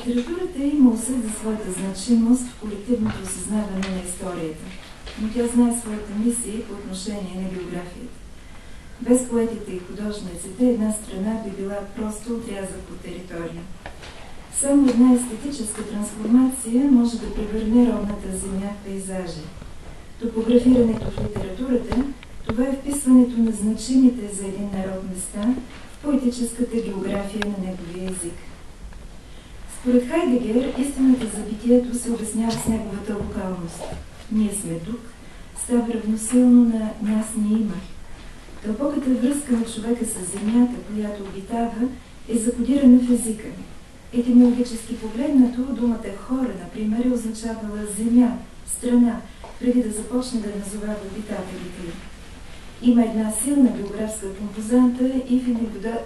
Литературата има усет за своята значимост в колективното осъзнаване на историята, но тя знае своята мисия по отношение на географията. Без поетите и художниците една страна би била просто отрязък по територия. Само една естетическа трансформация може да превърне родната земя в пейзажи. Топографирането в литературата – това е вписването на значимите за един народ места в поетическата география на неговия език. Според Хайдегер, истината за битието се обяснява с неговата локалност. Ние сме тук, става равносилно на нас ни има. Дълбоката връзка на човека с земята, която обитава, е закодирана в езика. Етимологически погледнато, думата хора, например, е означавала земя, страна, преди да започне да назовава обитателите. Има една силна биографска композанта и в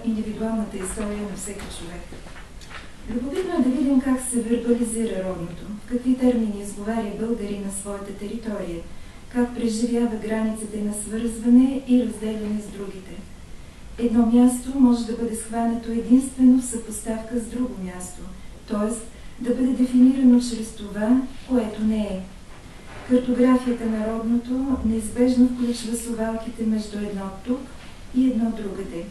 индивидуалната история на всеки човек. Любопитно е да видим как се вербализира родното, в какви термини изговаря българи на своята територия, как преживява границите на свързване и разделяне с другите. Едно място може да бъде схванато единствено в съпоставка с друго място, т.е. да бъде дефинирано чрез това, което не е. Картографията на родното неизбежно включва совалките между едно тук и едно другаде.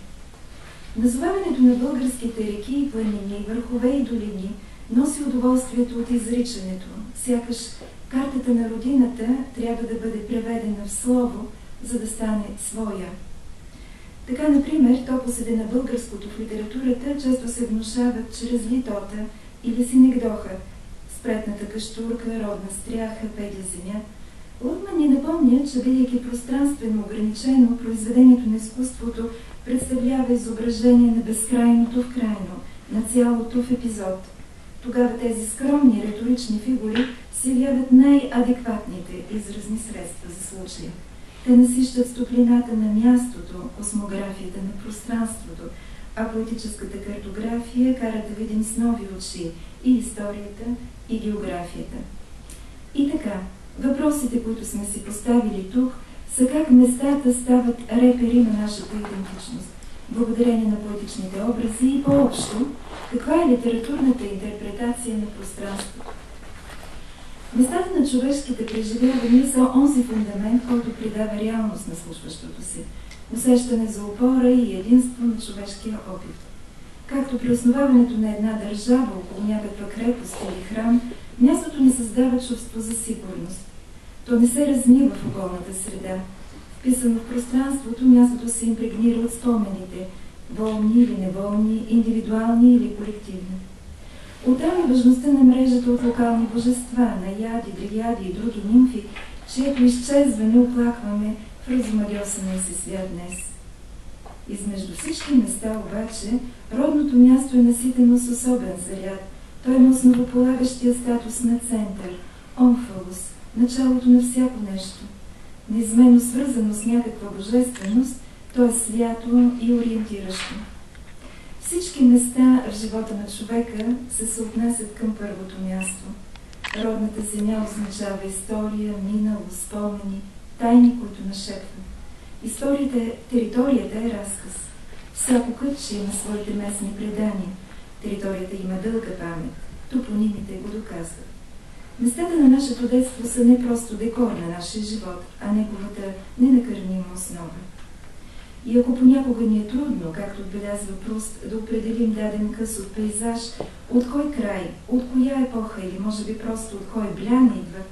Назоваването на българските реки и планини, върхове и долини носи удоволствието от изричането, сякаш картата на родината трябва да бъде преведена в слово, за да стане своя. Така, например, топоседе на българското в литературата често се внушават чрез литота или синекдоха, спретната каштурка, родна стряха, педя земя. Лотман ни напомня, че бидейки пространствено ограничено, произведението на изкуството представлява изображение на безкрайното в крайно, на цялото в епизод. Тогава тези скромни риторични фигури се явяват най-адекватните изразни средства за случая. Те насищат с топлината на мястото, космографията на пространството, а поетическата картография кара да видим с нови очи и историята, и географията. И така, въпросите, които сме си поставили тук, са как местата стават репери на нашата идентичност, благодарение на поетичните образи и по-общо, каква е литературната интерпретация на пространството. Местата на човешките преживявания са онзи фундамент, който придава реалност на случващото се, усещане за опора и единство на човешкия опит. Както при основаването на една държава около някаква крепост или храм, мястото ни създава чувство за сигурност. То не се размива в околната среда. Вписано в пространството, мястото се импрегнира от спомените, волни или неволни, индивидуални или колективни. Оттам е важността на мрежата от локални божества, наяди, дриади и други нимфи, чието изчезване оплакваме в разомагьосания си свят днес. Измежду всички места обаче, родното място е наситено с особен заряд. Той има основополагащия статус на център, омфалос, началото на всяко нещо. Неизменно свързано с някаква божественост, то е свято и ориентиращо. Всички места в живота на човека се съотнасят към първото място. Родната земя означава история, минало, спомени, тайни, които нашепват. Територията е разказ. Всяко кътче има своите местни предания. Територията има дълга памет. Топонимите го доказват. Местата на нашето детство са не просто декор на нашия живот, а неговата ненакърнима основа. И ако понякога ни е трудно, както отбелязва Пруст, да определим даден къс от пейзаж, от кой край, от коя епоха или може би просто от кой блян идва,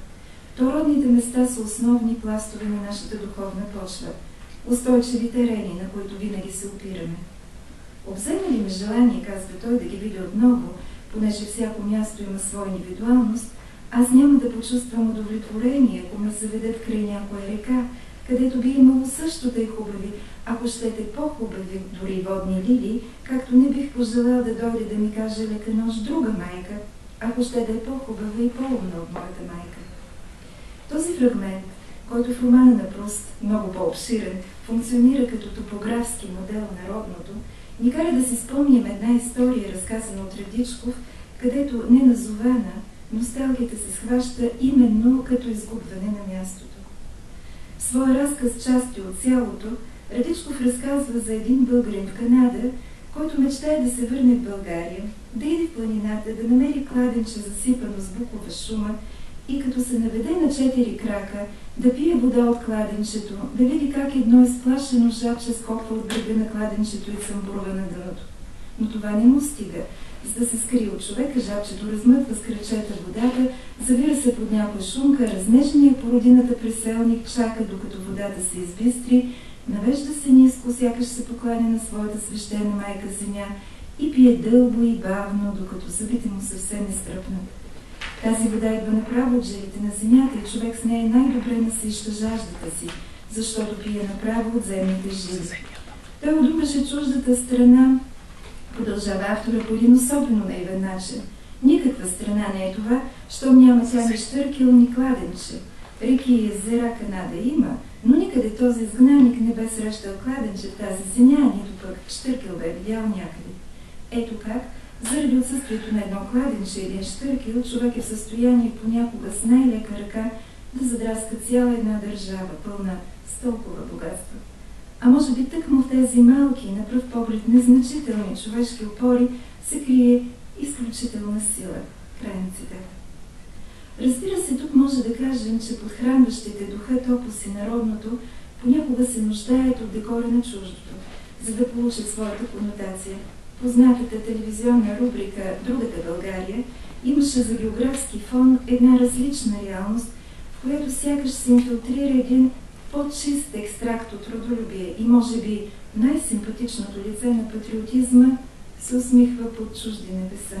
то родните места са основни пластове на нашата духовна почва, устойчиви терени, на които винаги се опираме. Обзема ли ме желание, казва той, да ги видя отново, понеже всяко място има своя индивидуалност, аз няма да почувствам удовлетворение, ако ме заведат край някоя река, където би имало също тъй хубави, ако щете по-хубави дори водни лилии, както не бих пожелал да дойде да ми каже лека нощ друга майка, ако ще да е по-хубава и по-умна от моята майка. Този фрагмент, който в романа на Пруст, много по-обширен, функционира като топографски модел на родното, ни кара да си спомним една история, разказана от Радичков, където неназована, носталгията се схваща именно като изгубване на мястото. В своя разказ части от цялото, Радичков разказва за един българин в Канада, който мечтае да се върне в България, да иде в планината, да намери кладенче засипано с букова шума и като се наведе на 4 крака, да пие вода от кладенчето, да види как едно изплашено жабче скоква от брега на кладенчето и цъмбурва на дъното. Но това не му стига. За да се скрие от човека, жабчето размътва с крачета водата, завира се под някоя шумка, разнежения по родината преселник чака, докато водата се избистри, навежда се ниско, сякаш се покланя на своята свещена майка земя и пие дълго и бавно, докато зъбите му съвсем не стръпнат. Тази вода идва направо от жилите на земята и човек с нея най-добре насища жаждата си, защото пие направо от земните жили. Той одумаше чуждата страна, продължава автора по един особено наивен начин. Никаква страна не е това, щом няма тя ни щъркил, ни кладенче. Реки и езера Канада има, но никъде този изгнаник не бе срещал кладенче в тази земя, нито пък щъркил бе видял някъде. Ето как, заради отсъствието на едно кладенче или щъркил, човек е в състояние понякога с най-лека ръка да задраска цяла една държава, пълна с толкова богатство. А може би тъкмо в тези малки, на пръв поглед незначителни човешки опори се крие изключителна сила. Край на цитата. Разбира се, тук може да кажем, че подхранващите духа топоси народното понякога се нуждаят от декора на чуждото, за да получат своята конотация. Познатата телевизионна рубрика «Другата България» имаше за географски фон една различна реалност, в която сякаш се инфилтрира един по-чист екстракт от родолюбие и може би най-симпатичното лице на патриотизма се усмихва под чужди небеса.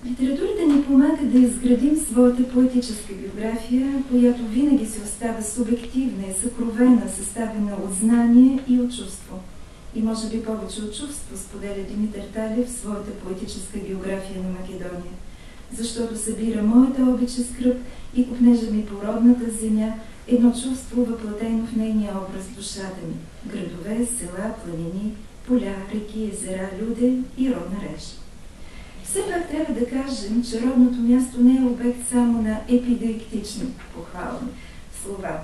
Литературата ни помага да изградим своята поетическа биография, която винаги си остава субективна и съкровена, съставена от знание и от чувство. И може би повече от чувство споделя Димитър Талев в своята поетическа биография на Македония, защото събира моята обич и скръб и копнежа ми по родната земя, едно чувство въплатено в нейния образ душата ми. Градове, села, планини, поля, реки, езера, люде и родна реч. Все пак трябва да кажем, че родното място не е обект само на епидектични похвални слова.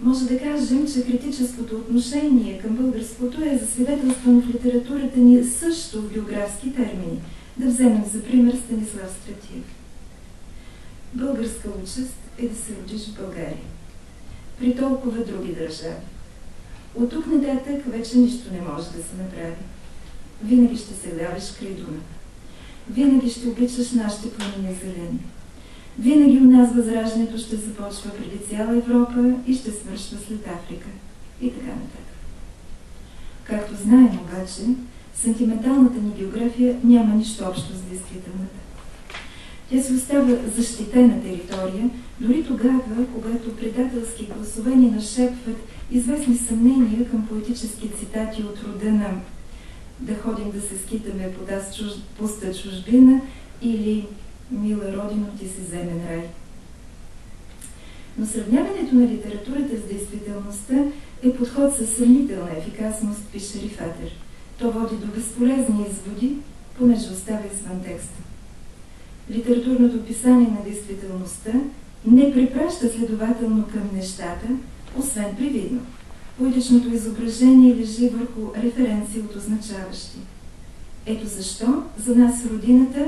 Може да кажем, че критическото отношение към българското е засвидетелствано в литературата ни също в географски термини. Да вземем за пример Станислав Стратиев. Българска участ е да се родиш в България. При толкова други държави. От тук нататък вече нищо не може да се направи. Винаги ще се гледаш край Дунава. Винаги ще обичаш нашите планини зелени. Винаги у нас възраждането ще започва преди цяла Европа и ще свършва след Африка. И така нататък. Както знаем обаче, сантименталната ни география няма нищо общо с действителната. Тя се остава защитена територия, дори тогава, когато предателски гласове ни нашепват известни съмнения към поетически цитати от рода на «Да ходим да се скитаме по тази пуста чужбина» или «Мила родино, ти си земен рай». Но сравняването на литературата с действителността е подход със съмнителна ефикасност, пише Рифатер. То води до безполезни изводи, понеже оставя извън текста. Литературното описание на действителността не препраща следователно към нещата, освен привидно. Поетичното изображение лежи върху референции от означаващи. Ето защо за нас в родината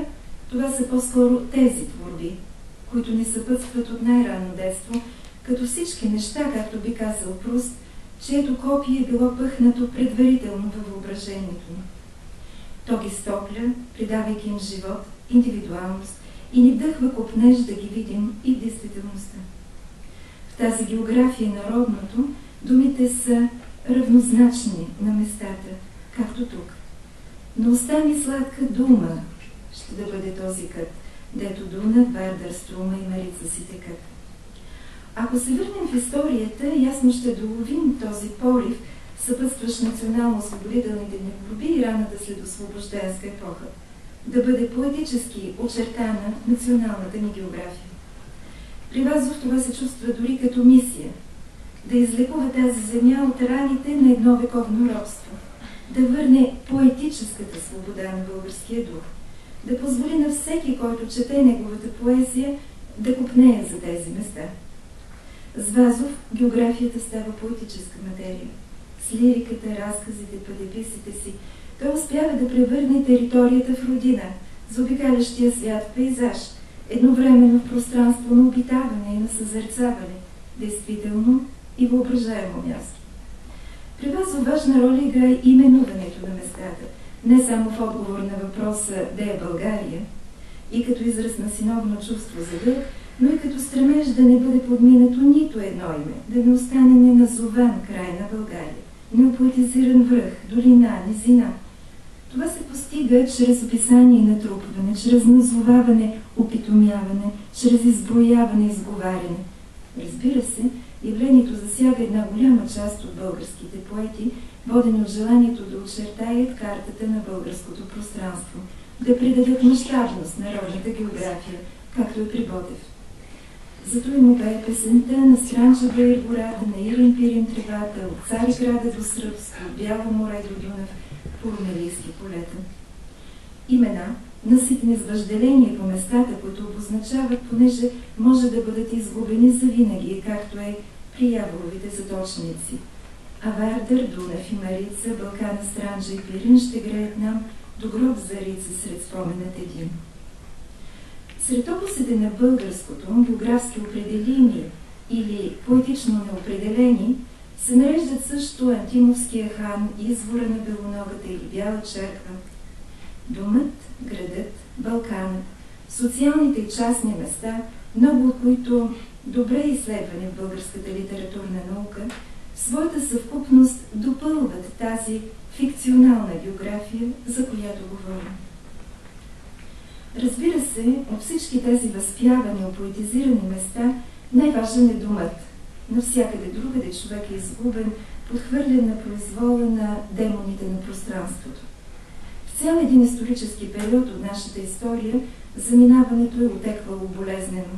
това са по-скоро тези творби, които ни съпътстват от най-ранно детство, като всички неща, както би казал Пруст, чието копие е било пъхнато предварително във въображението ни. То ги стопля, придавайки им живот, индивидуалност и ни вдъхва копнеж да ги видим и в действителността. В тази география на родното думите са равнозначни на местата, както тук. Но остани сладка дума ще да бъде този кът, дето Дунав, Вардар, Струма и Марица си текат. Ако се върнем в историята, ясно ще доловим този порив, съпътстващ национално-освободителните ни борби и раната след освобожденска епоха, да бъде поетически очертана националната ни география. При Вазов това се чувства дори като мисия – да излекува тази земя от раните на едно вековно робство, да върне поетическата свобода на българския дух, да позволи на всеки, който чете неговата поезия, да копнее за тези места. С Вазов географията става поетическа материя. С лириката, разказите, пътеписите си той успява да превърне територията в родина, заобикалящия свят в пейзаж, едновременно в пространство на обитаване и на съзерцаване, действително и въображаемо място. При вас важна роля играе именуването на местата, не само в отговор на въпроса «Де е България?» и като израз на синовно чувство за дълг, но и като стремеж да не бъде подминато нито едно име, да не остане неназован край на България, неопоетизиран връх, долина, низина. Това се постига чрез описание и натрупване, чрез назоваване, опитомяване, чрез изброяване и изговаряне. Разбира се, явлението засяга една голяма част от българските поети, водени от желанието да очертаят картата на българското пространство, да придадат мащабност на родната география, както е при Ботев. Зато им пее песента на Странджа и гората, на Ирин Пирин тревата, от Цариграда до Сръбско, от Бяло море до Дунав, по румелийски полета. Имена, наситени с въжделение по местата, които обозначават, понеже може да бъдат изгубени завинаги, както е при Яворовите заточници. А Вардър, Дунав и Марица, Балкана, Странджа и Пирин ще греят нам до гроб зарица сред споменът един. Сред опусите на българското, географски определими или поетично неопределени, се нареждат също Антимовския хан, извора на Белоногата или Бяла черква. Домът, градът, Балканът, социалните и частни места, много от които добре изследвани в българската литературна наука, в своята съвкупност допълват тази фикционална география, за която говорим. Разбира се, от всички тези възпявани, опоетизирани места, най-важен е домът. Навсякъде другаде човек е изгубен, подхвърлен на произвола на демоните на пространството. В цял един исторически период от нашата история заминаването е отеквало болезнено.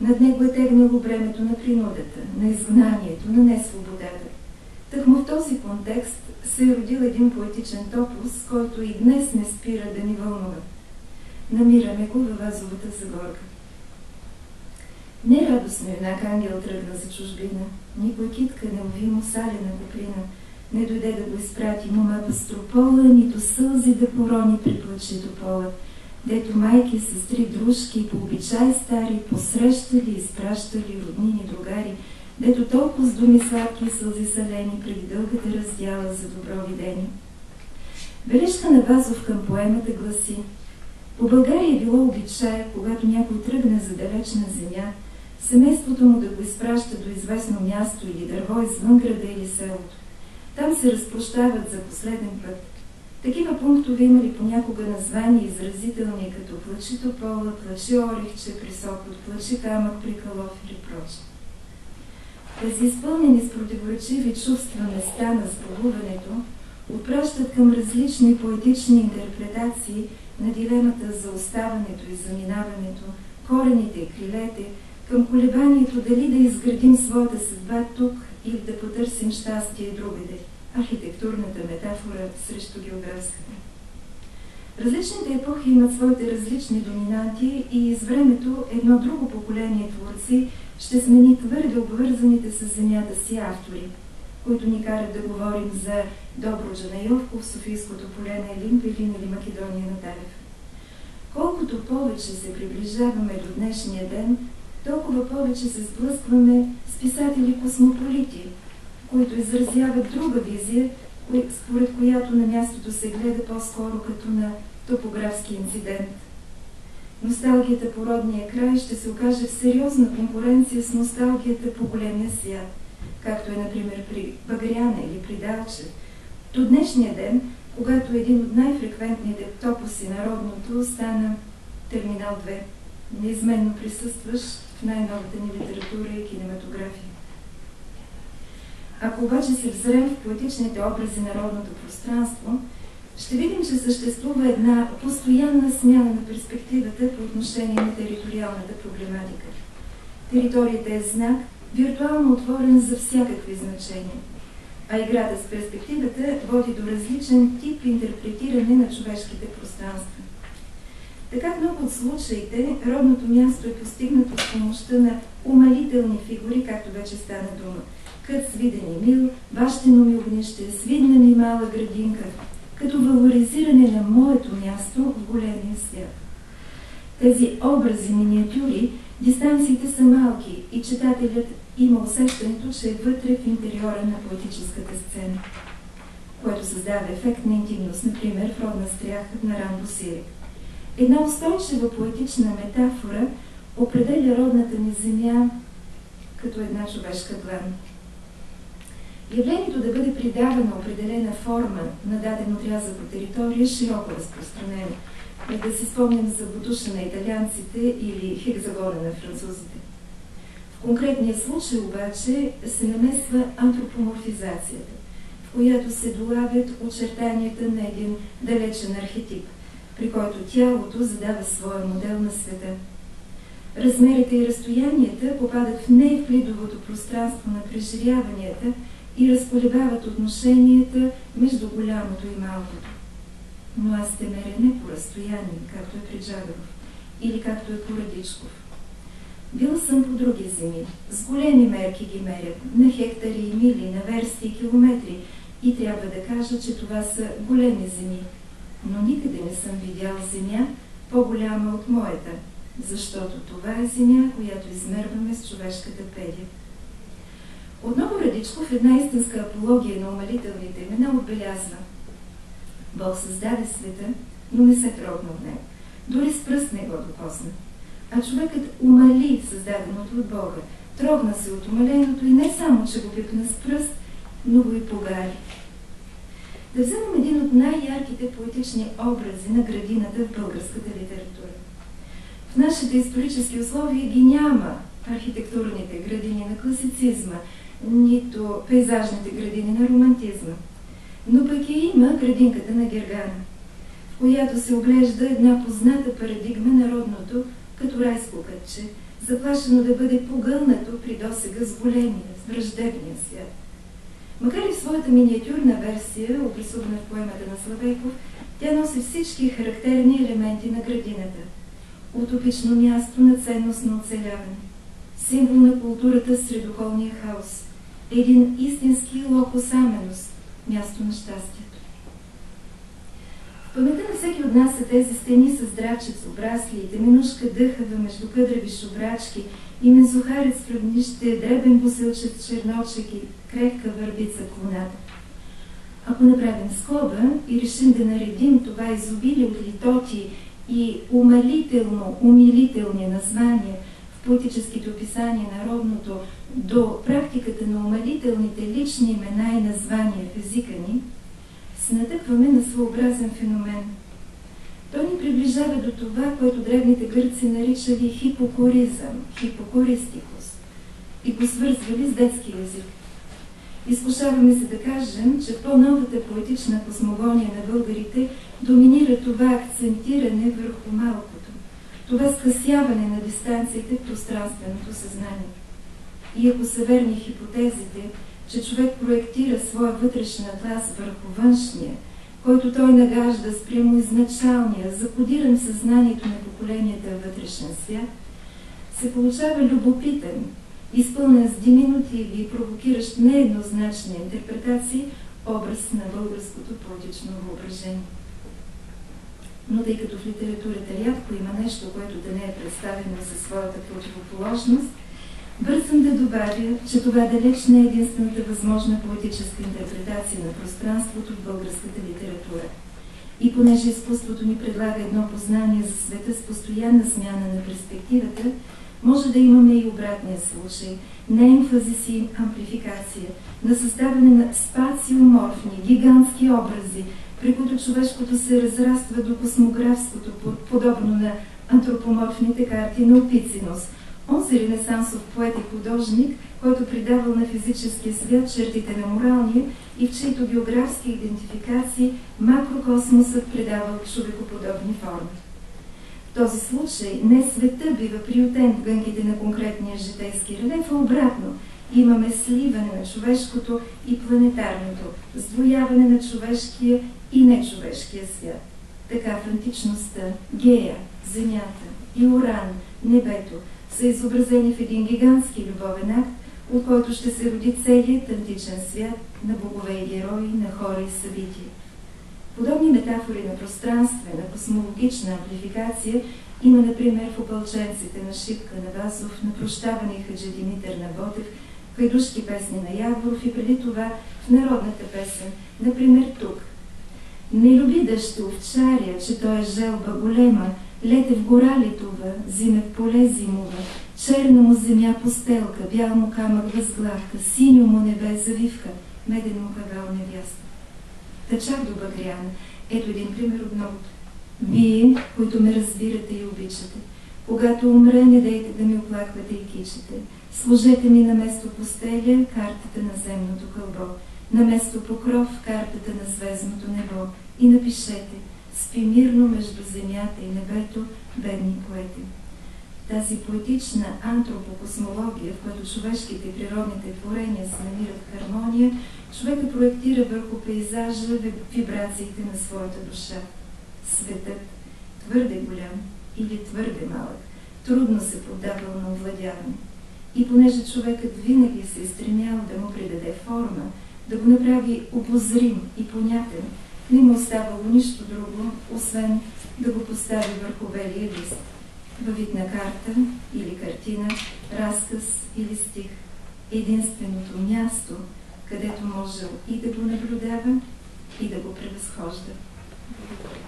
Над него е тегнало бремето на принудата, на изгнанието, на несвободата. Тъкмо в този контекст се е родил един поетичен топос, който и днес не спира да ни вълнува. Намираме го във Вазовата Загорка. Нерадостно юнак ангел тръгна за чужбина, никой китка не уви му салена топлина, не дойде да го изпрати мома пастропола, нито сълзи да порони при плачето пола, дето майки, сестри, дружки, по обичай стари, посрещали, изпращали роднини, другари, дето толкова с думи сладки и сълзи салени преди дългата раздяла за добро видение. Бележка на Вазов към поемата гласи: по България е било обичай, когато някой тръгне за далечна земя, семейството му да го изпраща до известно място или дърво извън града или селото. Там се разплащават за последен път. Такива пунктове имали понякога названия изразителни, като плачи топола, плачи орехче при Сопот, плачи камък при Калов или прочее. Тези изпълнени с противоречиви чувства места на сбогуването отпращат към различни поетични интерпретации на дилемата за оставането и заминаването, корените и крилете, към колебанието дали да изградим своята съдба тук или да потърсим щастие другаде, архитектурната метафора срещу географската. Различните епохи имат своите различни доминанти и из времето едно друго поколение творци ще смени твърде обвързаните с земята си автори, които ни карат да говорим за Добруджа на Йовков, Софийското поле на Елин Пелин или Македония на Талев. Колкото повече се приближаваме до днешния ден, толкова повече се сблъскваме с писатели-космополити, които изразяват друга визия, според която на мястото се гледа по-скоро като на топографски инцидент. Носталгията по родния край ще се окаже в сериозна конкуренция с носталгията по големия свят, както е, например, при Багряна или при Далчев. До днешния ден, когато един от най-фреквентните топоси народното стана Терминал 2, неизменно присъстваш в най-новата ни литература и кинематография. Ако обаче се взрем в поетичните образи на родното пространство, ще видим, че съществува една постоянна смяна на перспективата по отношение на териториалната проблематика. Територията е знак, виртуално отворен за всякакви значения, а играта с перспективата води до различен тип интерпретиране на човешките пространства. Така в много от случаите родното място е постигнато с помощта на умалителни фигури, както вече стана дума, кът свиден Емил, бащино ми огнище, свидна ми мала градинка, като валоризиране на моето място в големия свят. Тези образи, миниатюри, дистанциите са малки и читателят има усещането, че е вътре в интериора на поетическата сцена, което създава ефект на интимност, например в Родна стряха на Рамбо Сирик. Една устойчива поетична метафора определя родната ни земя като една човешка длан. Явлението да бъде придавана определена форма на даден отрязък от територия е широко разпространено. Да си спомним за бутуша на италианците или хекзагона на французите. В конкретния случай обаче се намесва антропоморфизацията, в която се долавят очертанията на един далечен архетип, при който тялото задава своя модел на света. Размерите и разстоянията попадат в неевклидовото пространство на преживяванията и разколебават отношенията между голямото и малкото. Но аз те меря не по разстояние, както е при Джагаров, или както е по Радичков. Била съм по други земи, с големи мерки ги мерят, на хектари и мили, на версти и километри, и трябва да кажа, че това са големи земи. Но никъде не съм видял земя по-голяма от моята, защото това е земя, която измерваме с човешката педия. Отново Радичков, една истинска апология на умалителните имена, отбелязва: Бог създаде света, но не се трогна от него. Дори с пръст не го докосна. А човекът умали създаденото от Бога. Трогна се от умаленото и не само, че го пипна с пръст, но го и погари. Да вземем един от най-ярките поетични образи на градината в българската литература. В нашите исторически условия ги няма архитектурните градини на класицизма, нито пейзажните градини на романтизма. Но пък и има градинката на Гергана, в която се оглежда една позната парадигма на родното като райско кътче, заплашено да бъде погълнато при досега с големия, с враждебния свят. Макар и в своята миниатюрна версия, обрисувана в поемата на Славейков, тя носи всички характерни елементи на градината. Утопично място на ценност на оцеляване, символ на културата сред околния хаос, един истински локус аменус, място на щастието. В паметта на всеки от нас са тези стени с драчец, обрасли, теминушка дъхава между къдрави шубрачки и мезухарец в равнище, дребен бусълчец черночек и крехка върбица клоната. Ако направим скоба и решим да наредим това изобилие от литоти и умилителни названия в поетическите описания на родното до практиката на умалителните лични имена и названия в езика ни, се натъкваме на своеобразен феномен. Той ни приближава до това, което древните гърци наричали хипокоризъм, хипокористикус, и го свързвали с детски език. Изкушаваме се да кажем, че в по-новата поетична космогония на българите доминира това акцентиране върху малкото, това скъсяване на дистанциите в пространственото съзнание. И ако са верни хипотезите, че човек проектира своя вътрешен атлас върху външния, който той нагажда спрямо изначалния, закодиран в съзнанието на поколенията вътрешен свят, се получава любопитен, изпълнен с диминутиви и провокиращ нееднозначни интерпретации образ на българското поетично въображение. Но тъй като в литературата рядко има нещо, което да не е представено със своята противоположност, бързам да добавя, че това далеч не е единствената възможна поетическа интерпретация на пространството в българската литература. И понеже изкуството ни предлага едно познание за света с постоянна смяна на перспективата, може да имаме и обратния случай на емфазис и амплификация, на създаване на спациоморфни, гигантски образи, при които човешкото се разраства до космографското, подобно на антропоморфните карти на Опицинус, онзи ренесансов поет и художник, който придавал на физическия свят чертите на моралния и в чието географски идентификации макрокосмосът придавал човекоподобни форми. В този случай не света бива приютен в гънките на конкретния житейски релеф, а обратно. Имаме сливане на човешкото и планетарното, сдвояване на човешкия и нечовешкия свят. Така в античността Гея, Земята и Уран, небето, са изобразени в един гигантски любовен акт, от който ще се роди целият античен свят на богове и герои, на хора и събития. Подобни метафори на пространствена, космологична амплификация има, например, в опълченците на Шипка на Васов, на прощаване Хаджи Димитър на Ботев, в хайдушки песни на Яворов и преди това в народната песен, например тук. Не люби дъжд овчаря, че той е желба голема, лете в гора литува, зиме в поле зимува, черна му земя постелка, бял му камък възглавка, синьо му небе завивка, меден му кагал невяста. Та чак до Багрян, ето един пример от многото. Вие, които ме разбирате и обичате, когато умре, не дейте да ми оплаквате и кичете. Сложете ми на место постеля картата на земното кълбо, на место покров картата на звездното небо и напишете: спи мирно между земята и небето, бедни поети. Тази поетична антропокосмология, в която човешките и природните творения се намират в хармония, човека проектира върху пейзажа вибрациите на своята душа. Светът, твърде голям или твърде малък, трудно се поддавал на овладяване. И понеже човекът винаги се е стремял да му придаде форма, да го направи обозрим и понятен, не му оставало нищо друго, освен да го постави върху белия лист, във вид на карта или картина, разказ или стих. Единственото място, където можел и да го наблюдава, и да го превъзхожда. Благодаря.